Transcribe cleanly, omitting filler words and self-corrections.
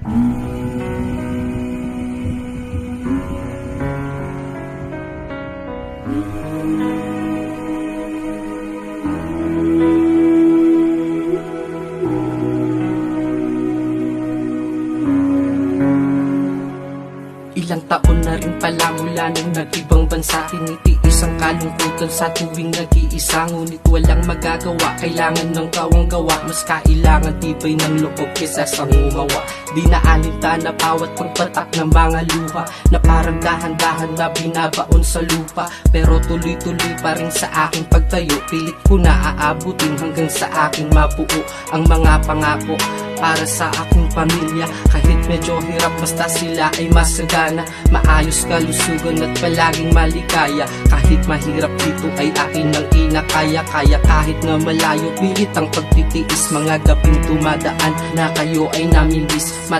Ilang taon na rin pala mula nang nag-ibang bansa, tinitiis ang kalungkutan sa tuwing nag-iisa. Ngunit walang magagawa, kailangan ng kawang-gawa. Mas kailangan tibay ng loob kesa sa ngumawa. Di na alintana bawat pagpatak ng mga luha, na parang dahan-dahan na binabaon sa lupa. Pero tuloy-tuloy pa rin sa aking pagtayo, pilit ko na aabutin hanggang sa aking mabuo ang mga pangako para sa aking pamilya. Kahit medyo hirap, basta sila ay masagana, maayos, kalusugan at palaging maligaya. Kahit mahirap, dito ay akin ang inakaya. Kaya kahit na malayo, pilit ang pagtitiis. Mga gabing tumadaan na kayo ay namimiss.